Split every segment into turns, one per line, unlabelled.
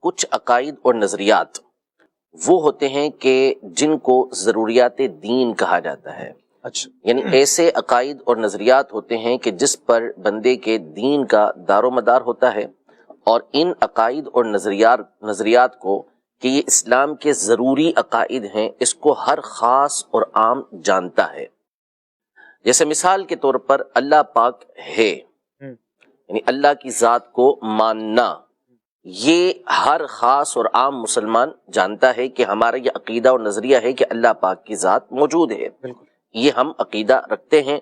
کچھ عقائد اور نظریات وہ ہوتے ہیں کہ جن کو ضروریات دین کہا جاتا ہے.
اچھا.
یعنی ایسے عقائد اور نظریات ہوتے ہیں کہ جس پر بندے کے دین کا دار و مدار ہوتا ہے، اور ان عقائد اور نظریات کو کہ یہ اسلام کے ضروری عقائد ہیں، اس کو ہر خاص اور عام جانتا ہے. جیسے مثال کے طور پر اللہ پاک ہے، یعنی اللہ کی ذات کو ماننا، یہ ہر خاص اور عام مسلمان جانتا ہے کہ ہمارا یہ عقیدہ اور نظریہ ہے کہ اللہ پاک کی ذات موجود ہے. یہ ہم عقیدہ رکھتے ہیں.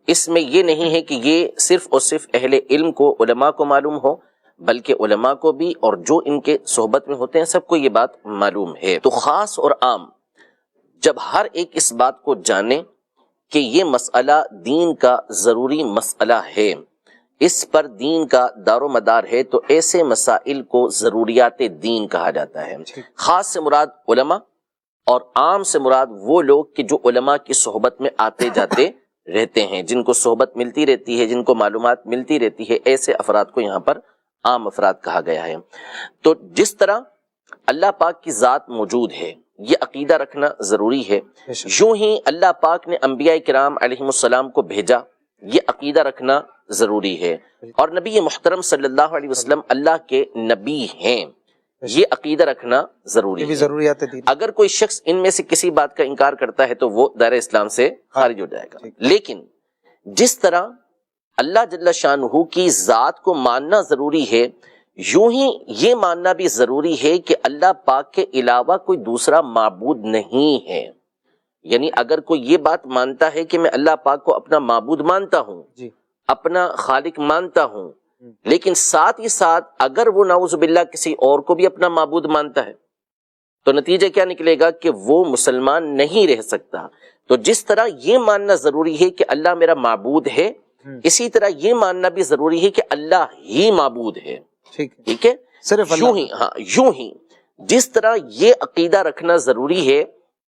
اس میں یہ نہیں ہے کہ یہ صرف اور صرف اہل علم کو، علماء کو معلوم ہو، بلکہ علماء کو بھی اور جو ان کے صحبت میں ہوتے ہیں سب کو یہ بات معلوم ہے. تو خاص اور عام جب ہر ایک اس بات کو جانے کہ یہ مسئلہ دین کا ضروری مسئلہ ہے، اس پر دین کا دار و مدار ہے، تو ایسے مسائل کو ضروریات دین کہا جاتا ہے. خاص سے مراد علماء اور عام سے مراد وہ لوگ کہ جو علماء کی صحبت میں آتے جاتے رہتے ہیں، جن کو صحبت ملتی رہتی ہے، جن کو معلومات ملتی رہتی ہے، ایسے افراد کو یہاں پر عام افراد کہا گیا ہے. تو جس طرح اللہ پاک کی ذات موجود ہے، یہ عقیدہ رکھنا ضروری ہے. یوں ہی اللہ پاک نے انبیاء کرام علیہم السلام کو بھیجا، یہ عقیدہ رکھنا ضروری ہے. اور نبی محترم صلی اللہ علیہ وسلم اللہ کے نبی ہیں، یہ عقیدہ رکھنا ضروری ہے.
ضروریات دین.
اگر کوئی شخص ان میں سے کسی بات کا انکار کرتا ہے تو وہ دائرہ اسلام سے خارج ہو جائے گا. لیکن جس طرح اللہ جل شانہ کی ذات کو ماننا ضروری ہے، یوں ہی یہ ماننا بھی ضروری ہے کہ اللہ پاک کے علاوہ کوئی دوسرا معبود نہیں ہے. یعنی اگر کوئی یہ بات مانتا ہے کہ میں اللہ پاک کو اپنا معبود مانتا ہوں، اپنا خالق مانتا ہوں، لیکن ساتھ ہی ساتھ اگر وہ نعوذ باللہ کسی اور کو بھی اپنا معبود مانتا ہے، تو نتیجہ کیا نکلے گا کہ وہ مسلمان نہیں رہ سکتا. تو جس طرح یہ ماننا ضروری ہے کہ اللہ میرا معبود ہے، اسی طرح یہ ماننا بھی ضروری ہے کہ اللہ ہی معبود ہے. ٹھیک ہے،
صرف
یوں ہی جس طرح یہ عقیدہ رکھنا ضروری ہے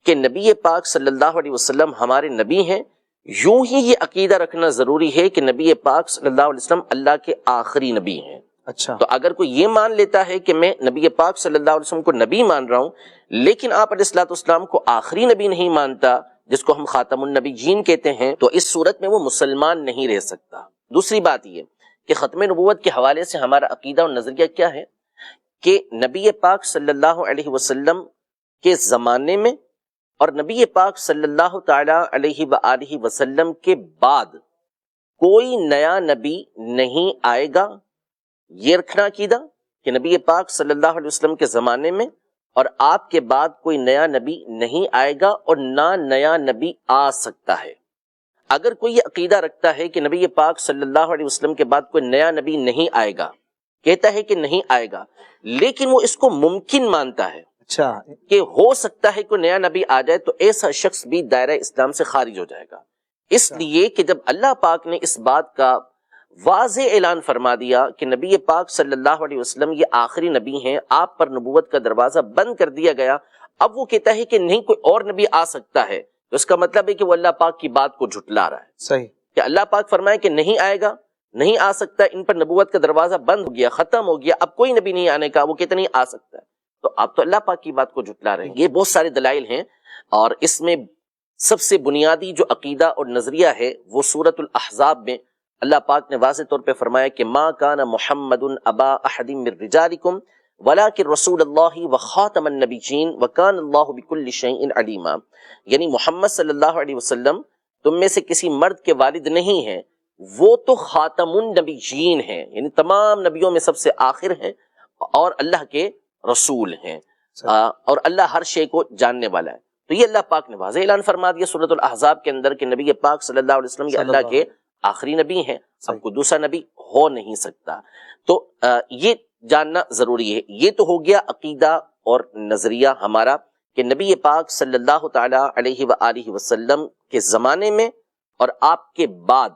کہ نبی پاک صلی اللہ علیہ وسلم ہمارے نبی ہیں، یوں ہی یہ عقیدہ رکھنا ضروری ہے کہ نبی پاک صلی اللہ علیہ وسلم اللہ کے آخری نبی ہیں.
اچھا.
تو اگر کوئی یہ مان لیتا ہے کہ میں نبی پاک صلی اللہ علیہ وسلم کو نبی مان رہا ہوں، لیکن آپ علیہ الصلوۃ والسلام کو آخری نبی نہیں مانتا، جس کو ہم خاتم النبیین کہتے ہیں، تو اس صورت میں وہ مسلمان نہیں رہ سکتا. دوسری بات یہ کہ ختم نبوت کے حوالے سے ہمارا عقیدہ اور نظریہ کیا ہے کہ نبی پاک صلی اللہ علیہ وسلم کے زمانے میں اور نبی پاک صلی اللہ تعالی علیہ وآلہ وسلم کے بعد کوئی نیا نبی نہیں آئے گا. یہ رکھنا عقیدہ کہ نبی پاک صلی اللہ علیہ وسلم کے زمانے میں اور آپ کے بعد کوئی نیا نبی نہیں آئے گا اور نہ نیا نبی آ سکتا ہے. اگر کوئی یہ عقیدہ رکھتا ہے کہ نبی پاک صلی اللہ علیہ وسلم کے بعد کوئی نیا نبی نہیں آئے گا، کہتا ہے کہ نہیں آئے گا، لیکن وہ اس کو ممکن مانتا ہے کہ ہو سکتا ہے کوئی نیا نبی آ جائے، تو ایسا شخص بھی دائرہ اسلام سے خارج ہو جائے گا. اس لیے کہ جب اللہ پاک نے اس بات کا واضح اعلان فرما دیا کہ نبی پاک صلی اللہ علیہ وسلم یہ آخری نبی ہیں، آپ پر نبوت کا دروازہ بند کر دیا گیا، اب وہ کہتا ہے کہ نہیں کوئی اور نبی آ سکتا ہے، تو اس کا مطلب ہے کہ وہ اللہ پاک کی بات کو جھٹلا رہا ہے.
صحیح
کہ اللہ پاک فرمائے کہ نہیں آئے گا، نہیں آ سکتا، ان پر نبوت کا دروازہ بند ہو گیا، ختم ہو گیا، اب کوئی نبی نہیں آنے کا، وہ کہتے نہیں آ سکتا ہے، تو آپ تو اللہ پاک کی بات کو جھٹلا رہے ہیں. یہ بہت سارے دلائل ہیں، اور اس میں سب سے بنیادی جو عقیدہ اور نظریہ ہے وہ سورۃ الاحزاب میں اللہ پاک نے واضح طور پہ فرمایا کہ ما کان محمد ابا احد من رجالکم ولکن رسول اللہ وخاتم النبیین وکان اللہ بکل شیء علیما. یعنی محمد صلی اللہ علیہ وسلم تم میں سے کسی مرد کے والد نہیں ہیں، وہ تو خاتم النبیین ہیں، یعنی تمام نبیوں میں سب سے آخر ہیں اور اللہ کے رسول ہیں، اور اللہ ہر شے کو جاننے والا ہے. تو یہ اللہ پاک نے واضح اعلان فرما دیا سورۃ الاحزاب کے اندر کہ نبی پاک صلی اللہ علیہ وسلم یہ اللہ کے آخری نبی ہیں، اب کوئی دوسرا نبی ہو نہیں سکتا. تو یہ جاننا ضروری ہے. یہ تو ہو گیا عقیدہ اور نظریہ ہمارا کہ نبی پاک صلی اللہ تعالی علیہ وآلہ وسلم کے زمانے میں اور آپ کے بعد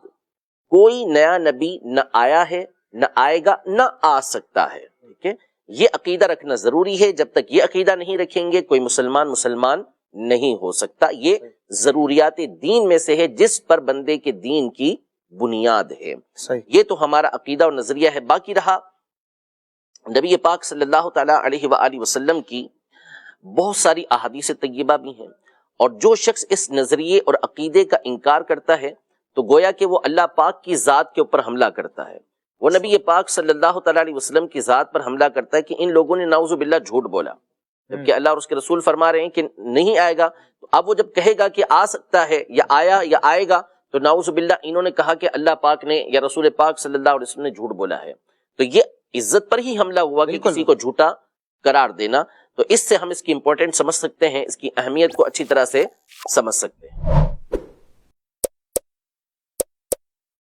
کوئی نیا نبی نہ آیا ہے، نہ آئے گا، نہ آ سکتا ہے. ٹھیک ہے، یہ عقیدہ رکھنا ضروری ہے. جب تک یہ عقیدہ نہیں رکھیں گے کوئی مسلمان نہیں ہو سکتا. یہ ضروریات دین میں سے ہے جس پر بندے کے دین کی بنیاد ہے. یہ تو ہمارا عقیدہ اور نظریہ ہے. باقی رہا نبی پاک صلی اللہ تعالیٰ علیہ وآلہ وسلم کی بہت ساری احادیث طیبہ بھی ہیں، اور جو شخص اس نظریے اور عقیدے کا انکار کرتا ہے تو گویا کہ وہ اللہ پاک کی ذات کے اوپر حملہ کرتا ہے، وہ نبی پاک صلی اللہ تعالیٰ علیہ وسلم کی ذات پر حملہ کرتا ہے کہ ان لوگوں نے نعوذ باللہ جھوٹ بولا، جبکہ اللہ اور اس کے رسول فرما رہے ہیں کہ نہیں آئے گا. تو اب وہ جب کہے گا کہ آ سکتا ہے یا آیا یا آئے گا تو نعوذ باللہ انہوں نے کہا کہ اللہ پاک نے یا رسول پاک صلی اللہ علیہ وسلم نے جھوٹ بولا ہے. تو یہ عزت پر ہی حملہ ہوا کہ کسی کو جھوٹا قرار دینا. تو اس سے ہم اس کی امپورٹنٹ سمجھ سکتے ہیں، اس کی اہمیت کو اچھی طرح سے سمجھ سکتے ہیں.